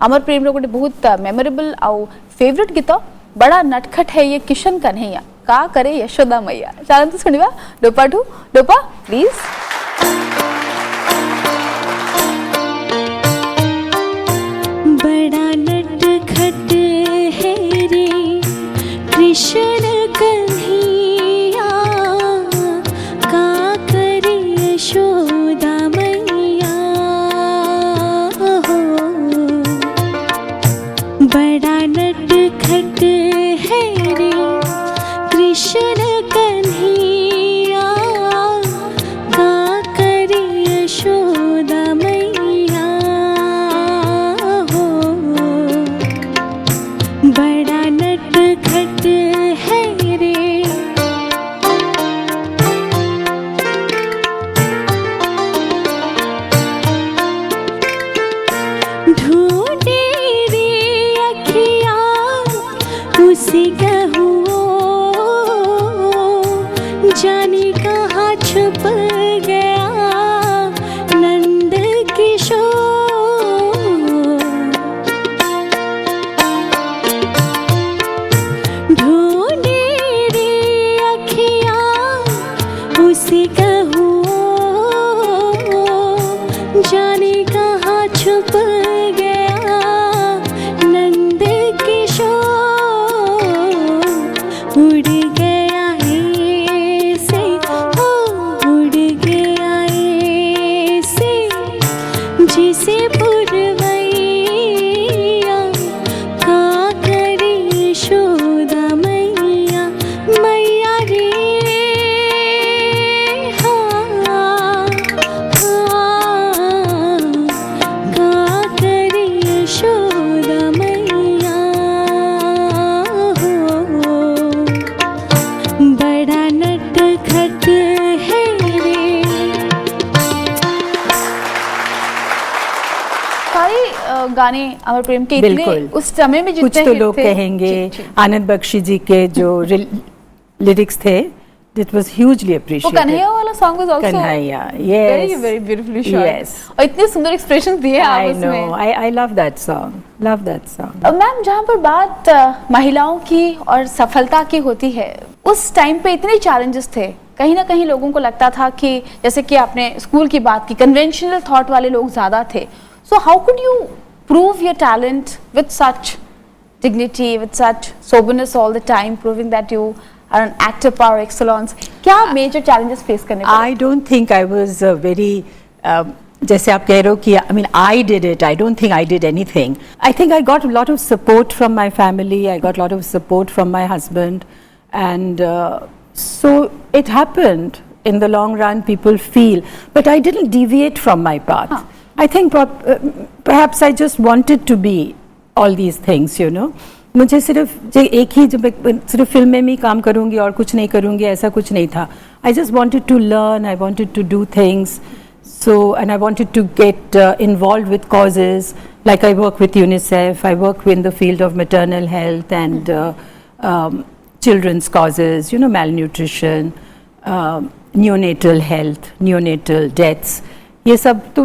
अमर प्रेम रो गोटे बहुत मेमोरेबल आउ फेवरेट गीत बड़ा नटखट है ये किशन कन्हैया, का करे यशोदा मैया। चलते शुणा डोपाठू। Dopa please. बड़ा नटखट है रे कृष्ण कन्हैया, का करे यशोदा मैया हो। बड़ा नटखट है रे कृष्ण कन्हैया, का करे यशोदा मैया हो। बड़ा नटखट है रे। ढूंढे रे अखिया उसी का हुओ, जाने कहाँ छुप गया नंद किशोर। ढूंढे रे अखिया उसी का हुओ, जाने कहाँ छुप गया नंद किशोर। उड़ गया ऐसे ओ, उड़ गया ऐसे जिसे पुरवैया, का करे यशोदा मैया मैया रे। हाँ हाँ, का करे यशोदा मैया हो। बड़ा नटखट है रे। सारे गाने अमर प्रेम के इतने बिल्कुल। उस समय में कुछ जितने तो hit लोग थे। कहेंगे जी, जी। आनंद बख्शी जी के जो लिरिक्स थे, इट वाज ह्यूजली वो अप्रिशिएटेड। कन्हैया वाला song was also Kanhaiya, very yes, very beautifully shot. yes. और इतने सुंदर एक्सप्रेशंस दिए आप I उसमें। know, I love that song, love that song. Ma'am, जहाँ पर बात महिलाओं की और सफलता की होती है, उस टाइम पे इतने चैलेंजेस थे, कहीं ना कहीं लोगों को लगता था कि जैसे कि आपने स्कूल की बात की, कन्वेंशनल थॉट वाले लोग ज्यादा थे। So how could you prove your talent with such dignity, with such soberness all the time, proving that you are an actor par excellence? क्या major challenges face करने पड़े? I don't think I was very जैसे आप कह रहे हो कि I mean I did it. I don't think I did anything. I think I got a lot of support from my family. I got a lot of support from my husband, and so it happened. In the long run, people feel, but I didn't deviate from my path. I think perhaps I just wanted to be all these things, you know. मुझे सिर्फ एक ही जब सिर्फ film में ही काम करूँगी और कुछ नहीं करूँगी, ऐसा कुछ नहीं था. I just wanted to learn. I wanted to do things. So, and I wanted to get involved with causes, like I work with UNICEF, I work in the field of maternal health and children's causes, you know, malnutrition, neonatal health, neonatal deaths. ये सब तो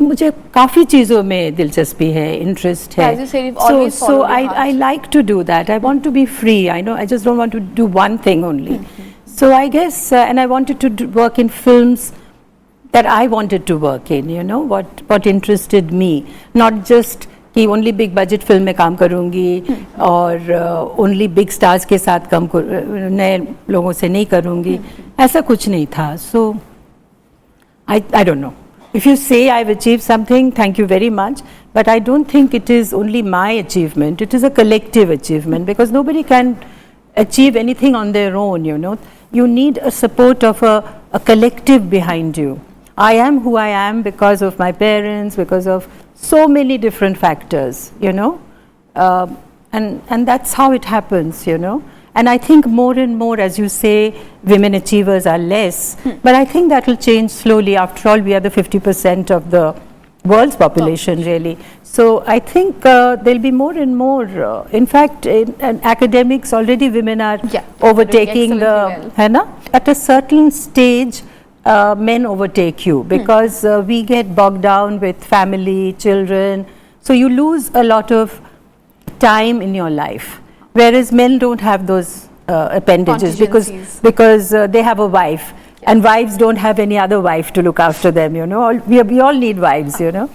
मुझे काफ़ी चीज़ों में दिलचस्पी है, interest है. As you said, you've always So followed your heart. I like to do that. I want to be free. I know, I just don't want to do one thing only. So I guess, and I wanted to work in films that I wanted to work in, you know, what interested me, not just कि only big budget film में काम करूँगी और only big stars के साथ काम नए लोगों से नहीं करूँगी, ऐसा कुछ नहीं था. So I don't know. If you say I've achieved something, thank you very much, but I don't think it is only my achievement. It is a collective achievement because nobody can achieve anything on their own, you know. You need a support of a collective behind you. I am who I am because of my parents, because of so many different factors, you know, and that's how it happens, you know. And I think more and more, as you say, women achievers are less, but I think that will change slowly. After all, we are the 50% of the world's population, really. So I think there'll be more and more. In fact, in academics, already women are overtaking the, hai na? At a certain stage, men overtake you because we get bogged down with family, children. So you lose a lot of time in your life. whereas men don't have those appendages Contingencies. because they have a wife, and wives don't have any other wife to look after them. You know, we all need wives. You know,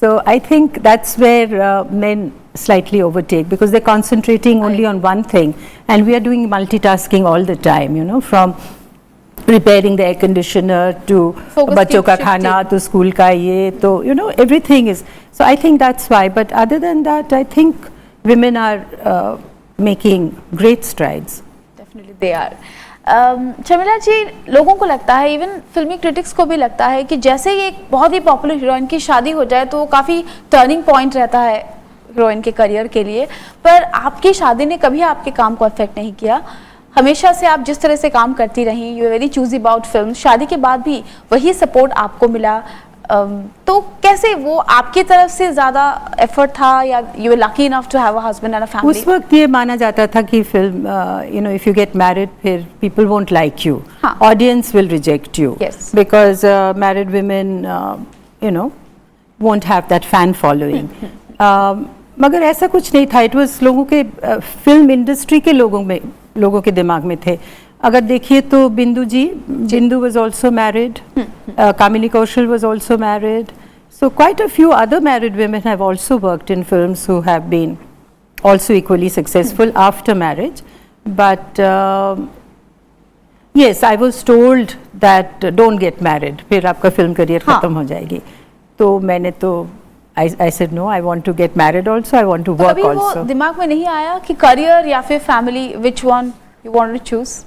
so I think that's where men slightly overtake, because they're concentrating only on one thing, and we are doing multitasking all the time. You know, from repairing the air conditioner to Focus बच्चों का keeps खाना shifting. to school का ये, तो you know, everything is, so I think that's why. But other than that, I think women are making great strides. Definitely they are. Sharmila ji, लोगों को लगता है, इवन फिल्मी क्रिटिक्स को भी लगता है कि जैसे ही एक बहुत ही पॉपुलर हीरोइन की शादी हो जाए तो वो काफ़ी टर्निंग पॉइंट रहता है हीरोइन के करियर के लिए, पर आपकी शादी ने कभी आपके काम को अफेक्ट नहीं किया। हमेशा से आप जिस तरह से काम करती रही, you very choosy about film, शादी के बाद भी वही सपोर्ट आपको मिला, तो कैसे वो आपकी तरफ से ज़्यादा एफर्ट था या you were lucky enough to have a husband and a family? उस वक्त ये माना जाता था कि film, you know, if you get married फिर पीपल वोंट लाइक यू, हाँ. Audience will reject you, Yes. Because married women you know won't have that fan following. मगर ऐसा कुछ नहीं था, इट वाज लोगों के फिल्म इंडस्ट्री के लोगों के दिमाग में थे। अगर देखिए तो बिंदु was also married, Kamini Kaushal was also married, so quite a few other married women have also worked in films who have been also equally successful after marriage. But yes, I was told that don't get married, फिर आपका film career हाँ. खत्म हो जाएगी। तो मैंने तो I said no, I want to get married also, I want to work कभी वो also. दिमाग में नहीं आया कि करियर या फिर family, which one you wanted to choose?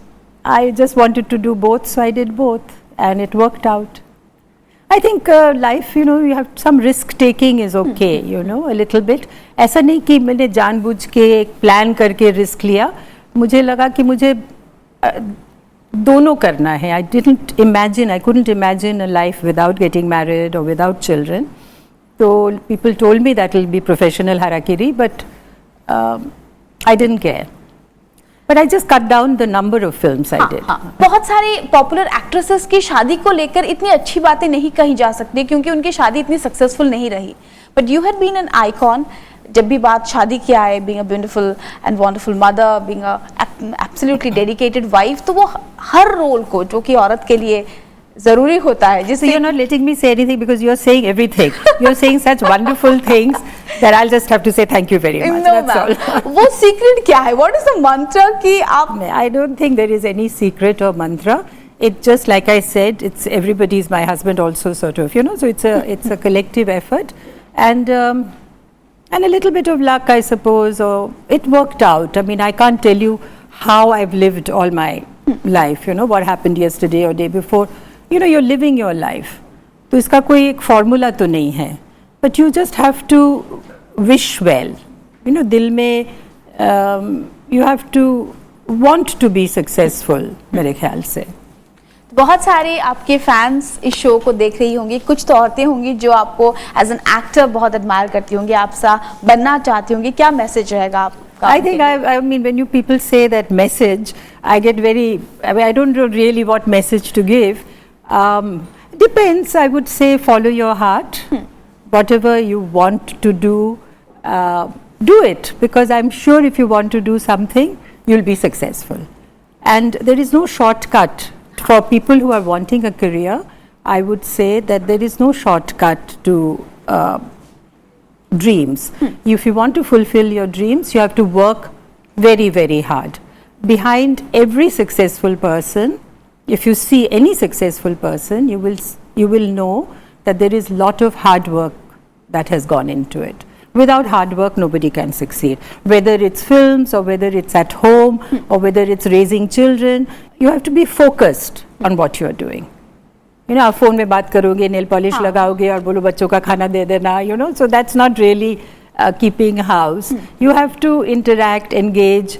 I just wanted to do both, so I did both, and it worked out. I think life, you know, you have some risk taking is okay, you know, a little bit. ऐसा नहीं कि मैंने जानबूझ के एक plan करके risk लिया, मुझे लगा कि मुझे दोनों करना है. I couldn't imagine a life without getting married or without children. So people told me that will be professional harakiri, but I didn't care. But I just cut down the number of films I did. हाँ, बहुत सारी popular actresses की शादी को लेकर इतनी अच्छी बातें नहीं कही जा सकती क्योंकि उनकी शादी इतनी सक्सेसफुल नहीं रही, but you had been an icon. जब भी बात शादी की आए, being a beautiful and wonderful mother, being a absolutely dedicated wife, तो वो हर रोल को जो कि औरत के लिए जरूरी होता है, So जिसे you're not letting me say anything because you're saying everything. You're saying such wonderful things that I'll just have to say thank you very much. No, That's all. ma'am. वो सीक्रेट क्या है? What is the मंत्र कि आप I don't think there is any secret or mantra. It just, like I said, it's everybody's my husband also, sort of, you know. So it's a collective effort, and a little bit of luck, I suppose, or it worked out. I mean, I can't tell you how I've lived all my life. You know what happened yesterday or day before. You know, you're living your life. तो इसका कोई एक formula तो नहीं है. But you just have to wish well. You know, दिल में you have to want to be successful, मेरे ख्याल से. बहुत सारे आपके फैंस इस शो को देख रही होंगी, कुछ तो औरतें होंगी जो आपको एज एन एक्टर बहुत एडमायर करती होंगी, आपसा बनना चाहती होंगी, क्या मैसेज रहेगा आपका? I think I mean when you people say that message, I get very. I mean, I don't know really what message to give. Depends. I would say follow your heart. Whatever you want to do, do it, because I'm sure if you want to do something, you'll be successful. And there is no shortcut for people who are wanting a career. I would say that there is no shortcut to dreams. If you want to fulfill your dreams, you have to work very, very hard. Behind every successful person, if you see any successful person, you will know that there is lot of hard work that has gone into it. Without hard work, nobody can succeed. Whether it's films or whether it's at home or whether it's raising children, you have to be focused on what you're doing. You know, आप phone में बात करोगे, nail polish लगाओगे और बोलो बच्चों का खाना दे देना, you know, so that's not really keeping house. You have to interact, engage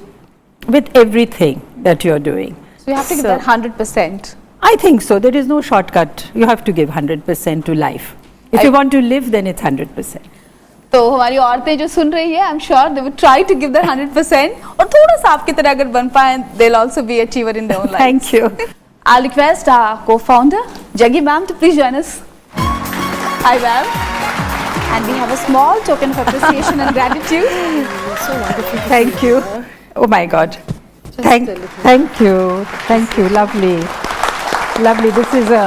with everything that you're doing. So you have to give that 100%. I think so. There is no shortcut. You have to give 100% to life. If you want to live, then it's 100%. तो हमारी औरतें जो सुन रही है, I am sure they would try to give that 100% और थोड़ा सा आपकी तरह अगर बन पाए, they will also be achiever in their own life. Thank you. I'll request our co-founder, Jaggi ma'am, to please join us. Hi ma'am. And we have a small token of appreciation and gratitude. Thank you. Oh my God. Thank you. Lovely. This is a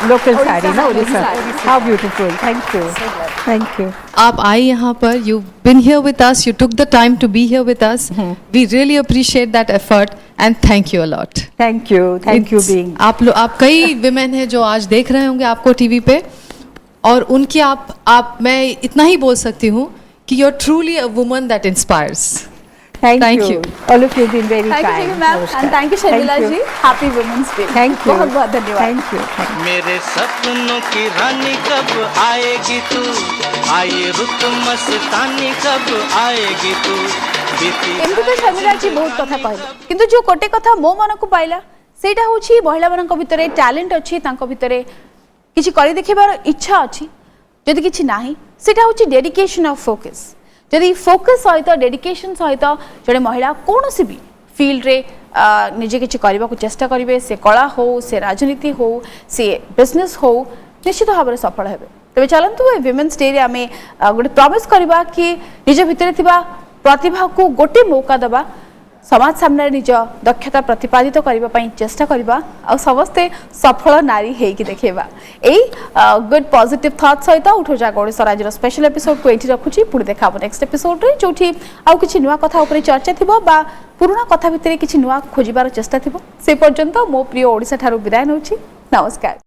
local sari, no? Odisha. How beautiful. Thank you. आप आए यहाँ पर, you been here with us, you took the time to be here with us. We really appreciate that effort and thank you a lot. Thank you being. आप कई women हैं जो आज देख रहे होंगे आपको टीवी पे, और उनकी आप मैं इतना ही बोल सकती हूँ कि you are truly a woman that inspires. Thank you. All of you have been very thank kind. You ma'am and thank you Sharmila Thank you. Ji. Happy women's day. Thank you. बहुत बहुत धन्यवाद. Thank you. मेरे सपनों की रानी कब आएगी तू, आई रुत मस्तानी कब आएगी तू, बीती एमती तो शर्मिला जी बहुत कथा कहले, किंतु जो गोटे कथा मो मन को पाइला सेटा होची महिला मानक भितरे टैलेंट अछि, तांको भितरे किछि करि देखिबार इच्छा अछि. जदि किछि नाही सेटा होची डेडिकेशन ऑफ फोकस. जदि फोकस सहित डेडिकेशन सहित जड़े महिला कौन सी भी फील्ड रे निजे किछि करबा को चेष्टा करिवे, से कला हो, से राजनीति हो, से बिजनेस हो, निश्चित भाव में सफल हेबे. तबे चलंतु ए विमेन्स डे रे आमे गोटे प्रॉमिस करबा कि निजे भितरे थिबा प्रतिभा को गोटे मौका दबा, समाज सामने निज दक्षता प्रतिपादित करबा पई चेष्टा करबा, आ समस्ते सफल नारी हेकि देखेबा. एई गुड पॉजिटिव थॉट सहित उठो जा ओडिशा राज्यर स्पेशल एपिसोड को एठी रखुची. पुणी देखाबो नेक्स्ट एपिसोड रे, जोठी आउ किछि नुवा कथा ऊपर चर्चा थिबो बा पुराना कथा भितरे किछि नुवा खोजिबार चेष्टा थिबो. से पर्यंत मो प्रिय ओडिशा ठारू विदाय नउची. नमस्कार.